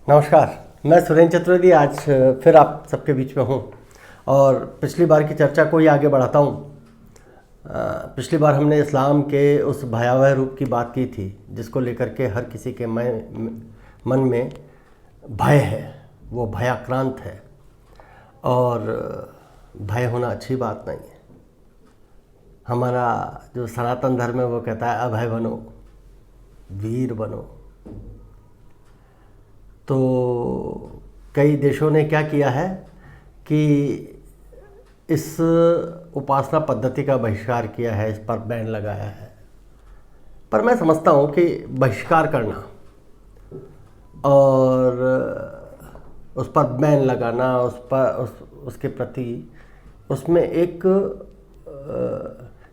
नमस्कार। मैं सुरेंद्र चतुर्वेदी आज फिर आप सबके बीच में हूँ और पिछली बार की चर्चा को ही आगे बढ़ाता हूँ। पिछली बार हमने इस्लाम के उस भयावह रूप की बात की थी जिसको लेकर के हर किसी के मन में भय है, वो भयाक्रांत है और भय होना अच्छी बात नहीं है। हमारा जो सनातन धर्म है वो कहता है अभय बनो, वीर बनो। तो कई देशों ने क्या किया है कि इस उपासना पद्धति का बहिष्कार किया है, इस पर बैन लगाया है। पर मैं समझता हूँ कि बहिष्कार करना और उस पर बैन लगाना, उसके प्रति उसमें एक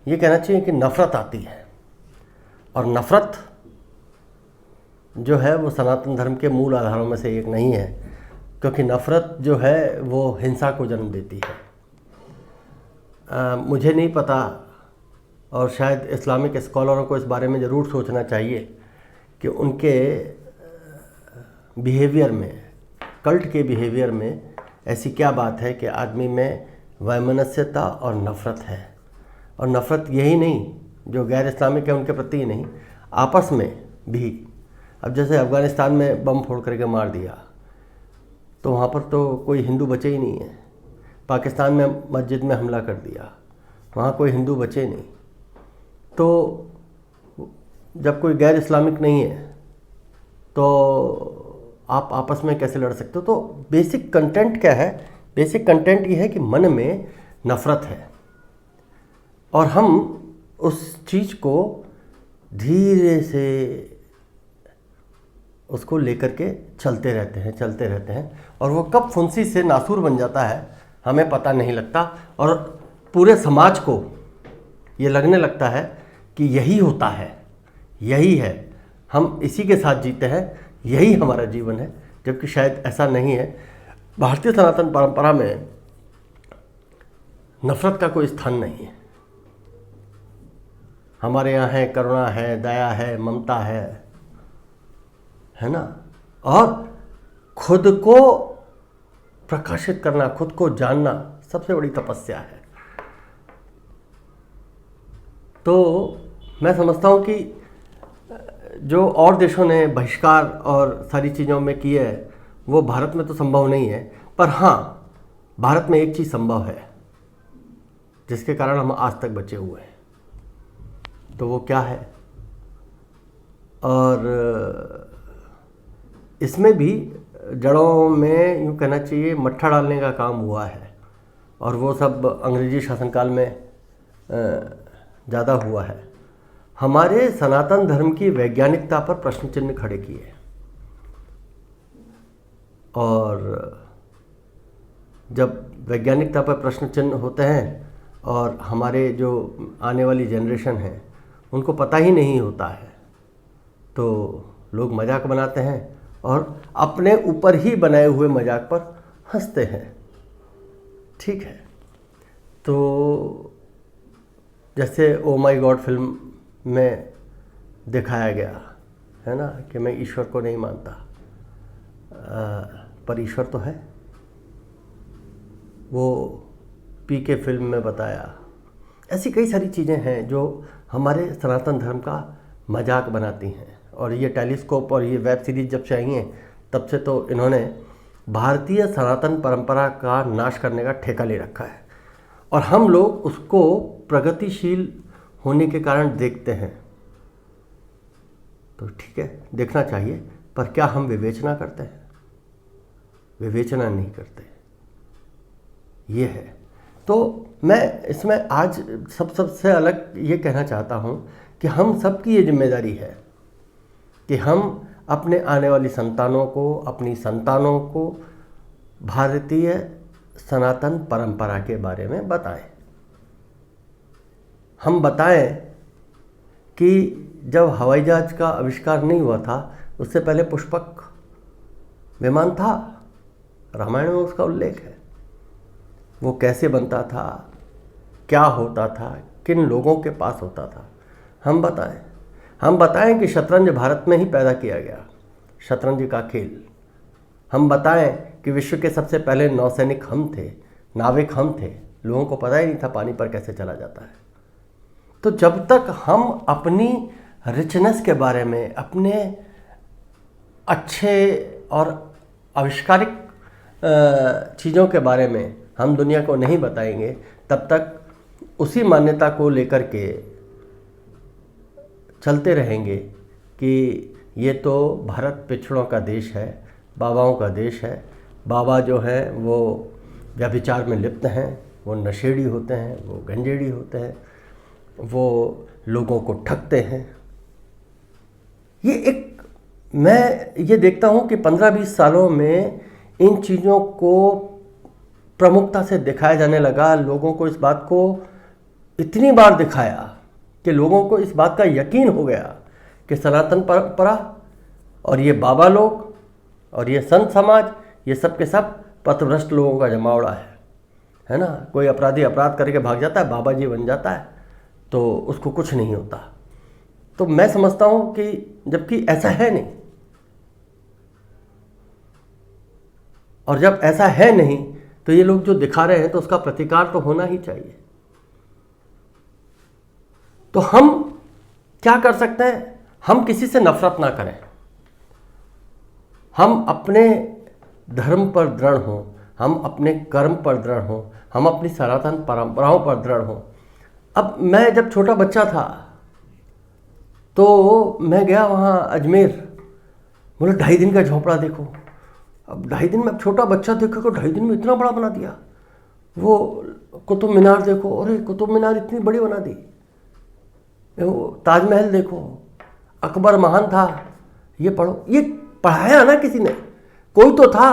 ये कहना चाहिए कि नफ़रत आती है और नफ़रत जो है वो सनातन धर्म के मूल आधारों में से एक नहीं है, क्योंकि नफ़रत जो है वो हिंसा को जन्म देती है। मुझे नहीं पता और शायद इस्लामिक स्कॉलरों को इस बारे में ज़रूर सोचना चाहिए कि उनके बिहेवियर में, कल्ट के बिहेवियर में ऐसी क्या बात है कि आदमी में वैमनस्यता और नफ़रत है। और नफ़रत यही नहीं जो गैर इस्लामिक है उनके प्रति ही नहीं, आपस में भी। अब जैसे अफ़गानिस्तान में बम फोड़ करके मार दिया तो वहाँ पर तो कोई हिंदू बचे ही नहीं है। पाकिस्तान में मस्जिद में हमला कर दिया, वहाँ कोई हिंदू बचे नहीं। तो जब कोई गैर इस्लामिक नहीं है तो आप आपस में कैसे लड़ सकते हो? तो बेसिक कंटेंट क्या है? बेसिक कंटेंट ये है कि मन में नफ़रत है और हम उस चीज़ को धीरे से उसको लेकर के चलते रहते हैं और वो कब फुंसी से नासूर बन जाता है हमें पता नहीं लगता और पूरे समाज को ये लगने लगता है कि यही होता है, यही है, हम इसी के साथ जीते हैं, यही हमारा जीवन है, जबकि शायद ऐसा नहीं है। भारतीय सनातन परंपरा में नफ़रत का कोई स्थान नहीं है। हमारे यहाँ है करुणा है, दया है, ममता है ना। और खुद को प्रकाशित करना, खुद को जानना सबसे बड़ी तपस्या है। तो मैं समझता हूँ कि जो और देशों ने बहिष्कार और सारी चीज़ों में किए है वो भारत में तो संभव नहीं है। पर हाँ, भारत में एक चीज़ संभव है जिसके कारण हम आज तक बचे हुए हैं। तो वो क्या है? और इसमें भी जड़ों में यूँ कहना चाहिए मट्ठा डालने का काम हुआ है और वो सब अंग्रेजी शासनकाल में ज़्यादा हुआ है। हमारे सनातन धर्म की वैज्ञानिकता पर प्रश्न चिन्ह खड़े किए और जब वैज्ञानिकता पर प्रश्न चिन्ह होते हैं और हमारे जो आने वाली जनरेशन है उनको पता ही नहीं होता है तो लोग मजाक बनाते हैं और अपने ऊपर ही बनाए हुए मजाक पर हंसते हैं। ठीक है, तो जैसे ओ माय गॉड फिल्म में दिखाया गया है ना कि मैं ईश्वर को नहीं मानता, पर ईश्वर तो है। वो पी के फिल्म में बताया। ऐसी कई सारी चीज़ें हैं जो हमारे सनातन धर्म का मजाक बनाती हैं। और ये टेलीस्कोप और ये वेब सीरीज़ जब से आई हैं तब से तो इन्होंने भारतीय सनातन परंपरा का नाश करने का ठेका ले रखा है और हम लोग उसको प्रगतिशील होने के कारण देखते हैं। तो ठीक है, देखना चाहिए, पर क्या हम विवेचना करते हैं? विवेचना नहीं करते, ये है। तो मैं इसमें आज सबसे अलग ये कहना चाहता हूँ कि हम सबकी ये जिम्मेदारी है कि हम अपने आने वाली संतानों को, अपनी संतानों को भारतीय सनातन परंपरा के बारे में बताएं। हम बताएं कि जब हवाई जहाज का आविष्कार नहीं हुआ था उससे पहले पुष्पक विमान था, रामायण में उसका उल्लेख है। वो कैसे बनता था, क्या होता था, किन लोगों के पास होता था, हम बताएं कि शतरंज भारत में ही पैदा किया गया, शतरंज का खेल हम बताएं कि विश्व के सबसे पहले नौसैनिक हम थे, नाविक हम थे, लोगों को पता ही नहीं था पानी पर कैसे चला जाता है। तो जब तक हम अपनी रिचनेस के बारे में, अपने अच्छे और आविष्कारिक चीज़ों के बारे में हम दुनिया को नहीं बताएंगे, तब तक उसी मान्यता को लेकर के चलते रहेंगे कि ये तो भारत पिछड़ों का देश है, बाबाओं का देश है। बाबा जो हैं वो व्यभिचार में लिप्त हैं, वो नशेड़ी होते हैं, वो गंजेड़ी होते हैं, वो लोगों को ठगते हैं। ये एक, मैं ये देखता हूँ कि 15-20 सालों में इन चीज़ों को प्रमुखता से दिखाया जाने लगा। लोगों को इस बात को इतनी बार दिखाया कि लोगों को इस बात का यकीन हो गया कि सनातन परंपरा और ये बाबा लोग और ये संत समाज, ये सब के सब पथभ्रष्ट लोगों का जमावड़ा है ना। कोई अपराधी अपराध करके भाग जाता है, बाबा जी बन जाता है, तो उसको कुछ नहीं होता। तो मैं समझता हूँ कि जबकि ऐसा है नहीं, और जब ऐसा है नहीं तो ये लोग जो दिखा रहे हैं तो उसका प्रतिकार तो होना ही चाहिए। तो हम क्या कर सकते हैं? हम किसी से नफरत ना करें, हम अपने धर्म पर दृढ़ हों, हम अपने कर्म पर दृढ़ हों, हम अपनी सनातन परंपराओं पर दृढ़ हों। अब मैं जब छोटा बच्चा था तो मैं गया वहाँ अजमेर, बोला 2.5 दिन का झोपड़ा देखो। अब 2.5 दिन में, अब छोटा बच्चा देखो को 2.5 दिन में इतना बड़ा बना दिया। वो कुतुब मीनार देखो, अरे कुतुब मीनार इतनी बड़ी बना दी। ताजमहल देखो, अकबर महान था, ये पढ़ो। ये पढ़ाया ना किसी ने, कोई तो था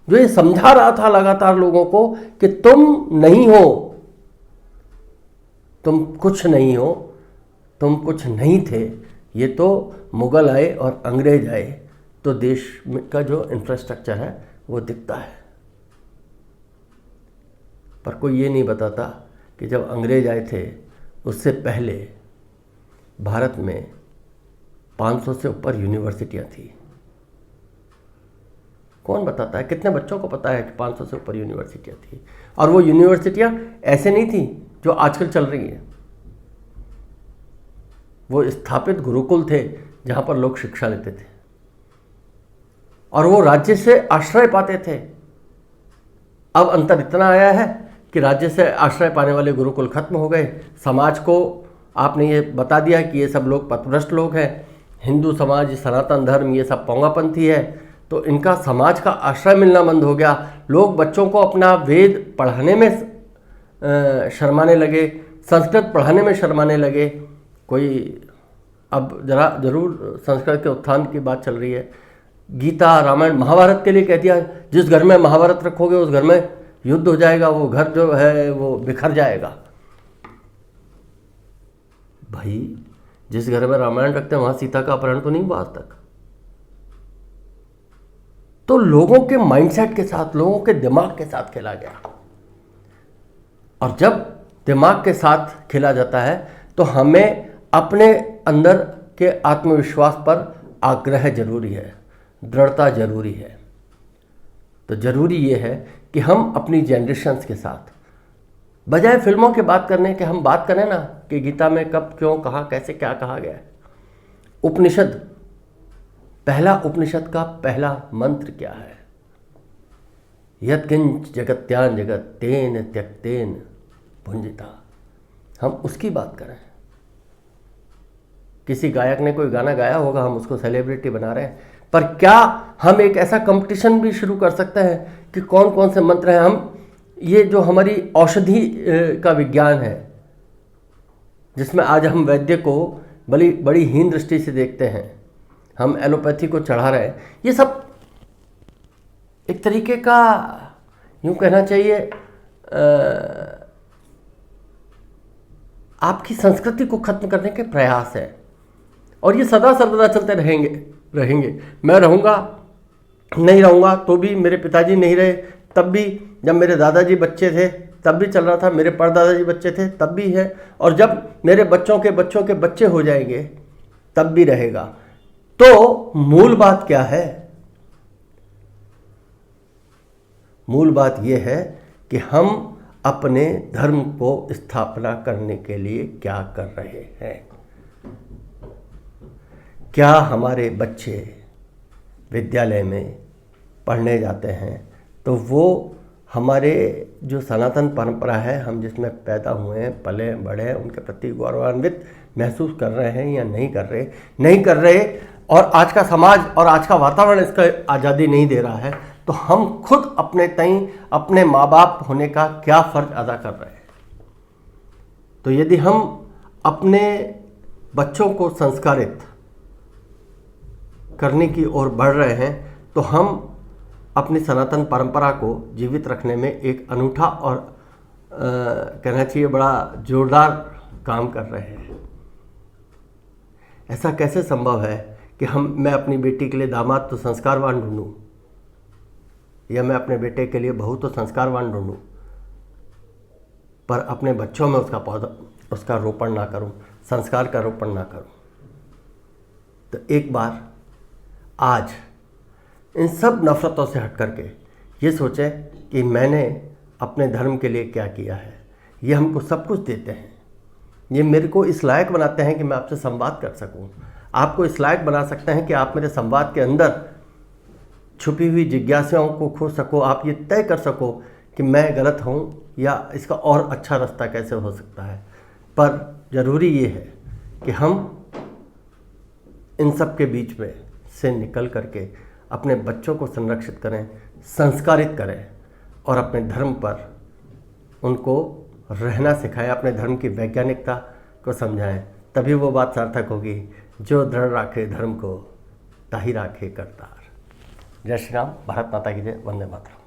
जो ये समझा रहा था लगातार लोगों को कि तुम नहीं हो, तुम कुछ नहीं हो, तुम कुछ नहीं थे। ये तो मुगल आए और अंग्रेज आए तो देश का जो इंफ्रास्ट्रक्चर है वो दिखता है। पर कोई ये नहीं बताता कि जब अंग्रेज आए थे उससे पहले भारत में 500 से ऊपर यूनिवर्सिटियां थी। कौन बताता है? कितने बच्चों को पता है कि 500 से ऊपर यूनिवर्सिटियां थी? और वो यूनिवर्सिटियां ऐसे नहीं थी जो आजकल चल रही हैं। वो स्थापित गुरुकुल थे जहां पर लोग शिक्षा लेते थे और वो राज्य से आश्रय पाते थे। अब अंतर इतना आया है कि राज्य से आश्रय पाने वाले गुरुकुल खत्म हो गए। समाज को आपने ये बता दिया कि ये सब लोग पथभ्रष्ट लोग हैं, हिंदू समाज, सनातन धर्म, ये सब पोंगापंथी है, तो इनका समाज का आश्रय मिलना बंद हो गया। लोग बच्चों को अपना वेद पढ़ाने में शर्माने लगे, संस्कृत पढ़ाने में शर्माने लगे। कोई अब जरूर संस्कृत के उत्थान की बात चल रही है। गीता, रामायण, महाभारत के लिए कह दिया जिस घर में महाभारत रखोगे उस घर में युद्ध हो जाएगा, वो घर जो है वो बिखर जाएगा। भाई जिस घर में रामायण रखते हैं वहां सीता का अपहरण तो नहीं हुआ आज तक। तो लोगों के माइंडसेट के साथ, लोगों के दिमाग के साथ खेला गया। और जब दिमाग के साथ खेला जाता है तो हमें अपने अंदर के आत्मविश्वास पर आग्रह जरूरी है, दृढ़ता जरूरी है। तो जरूरी ये है कि हम अपनी जनरेशन्स के साथ, बजाय फिल्मों की बात करने के, हम बात करें ना कि गीता में कब, क्यों, कहाँ, कैसे, क्या कहा गया है। उपनिषद, पहला उपनिषद का पहला मंत्र क्या है? यत्किंच जगत्यान जगत तेन त्यक्तेन भुंजिता। हम उसकी बात करें। किसी गायक ने कोई गाना गाया होगा, हम उसको सेलिब्रिटी बना रहे हैं, पर क्या हम एक ऐसा कंपटीशन भी शुरू कर सकते हैं कि कौन कौन से मंत्र हैं? हम ये जो हमारी औषधि का विज्ञान है, जिसमें आज हम वैद्य को बड़ी हीन दृष्टि से देखते हैं, हम एलोपैथी को चढ़ा रहे हैं, ये सब एक तरीके का, यूँ कहना चाहिए, आपकी संस्कृति को खत्म करने के प्रयास है। और ये सदा सर्वदा चलते रहेंगे। मैं रहूँगा, नहीं रहूँगा तो भी, मेरे पिताजी नहीं रहे तब भी, जब मेरे दादाजी बच्चे थे तब भी चल रहा था, मेरे परदादाजी बच्चे थे तब भी है, और जब मेरे बच्चों के बच्चों के बच्चे हो जाएंगे तब भी रहेगा। तो मूल बात क्या है? मूल बात यह है कि हम अपने धर्म को स्थापना करने के लिए क्या कर रहे हैं। क्या हमारे बच्चे विद्यालय में पढ़ने जाते हैं तो वो हमारे जो सनातन परंपरा है, हम जिसमें पैदा हुए हैं, पले बड़े हैं, उनके प्रति गौरवान्वित महसूस कर रहे हैं या नहीं कर रहे? नहीं कर रहे। और आज का समाज और आज का वातावरण इसका आज़ादी नहीं दे रहा है, तो हम खुद अपने तई अपने माँ बाप होने का क्या फ़र्ज अदा कर रहे हैं। तो यदि हम अपने बच्चों को संस्कारित करने की ओर बढ़ रहे हैं तो हम अपनी सनातन परंपरा को जीवित रखने में एक अनूठा और कहना चाहिए बड़ा जोरदार काम कर रहे हैं। ऐसा कैसे संभव है कि मैं अपनी बेटी के लिए दामाद तो संस्कारवान ढूंढूं, या मैं अपने बेटे के लिए बहू तो संस्कारवान ढूंढूं, पर अपने बच्चों में उसका रोपण ना करूं, संस्कार का रोपण ना करूं। तो एक बार आज इन सब नफ़रतों से हट करके ये सोचें कि मैंने अपने धर्म के लिए क्या किया है। ये हमको सब कुछ देते हैं, ये मेरे को इस लायक बनाते हैं कि मैं आपसे संवाद कर सकूं। आपको इस लायक बना सकते हैं कि आप मेरे संवाद के अंदर छुपी हुई जिज्ञासाओं को खोज सको, आप ये तय कर सको कि मैं गलत हूँ या इसका और अच्छा रास्ता कैसे हो सकता है। पर ज़रूरी ये है कि हम इन सब के बीच में से निकल करके अपने बच्चों को संरक्षित करें, संस्कारित करें और अपने धर्म पर उनको रहना सिखाएं, अपने धर्म की वैज्ञानिकता को समझाएं। तभी वो बात सार्थक होगी, जो दृढ़ राखे धर्म को ताही राखे करतार। जय श्री राम। भारत माता की जय। वंदे मातरम।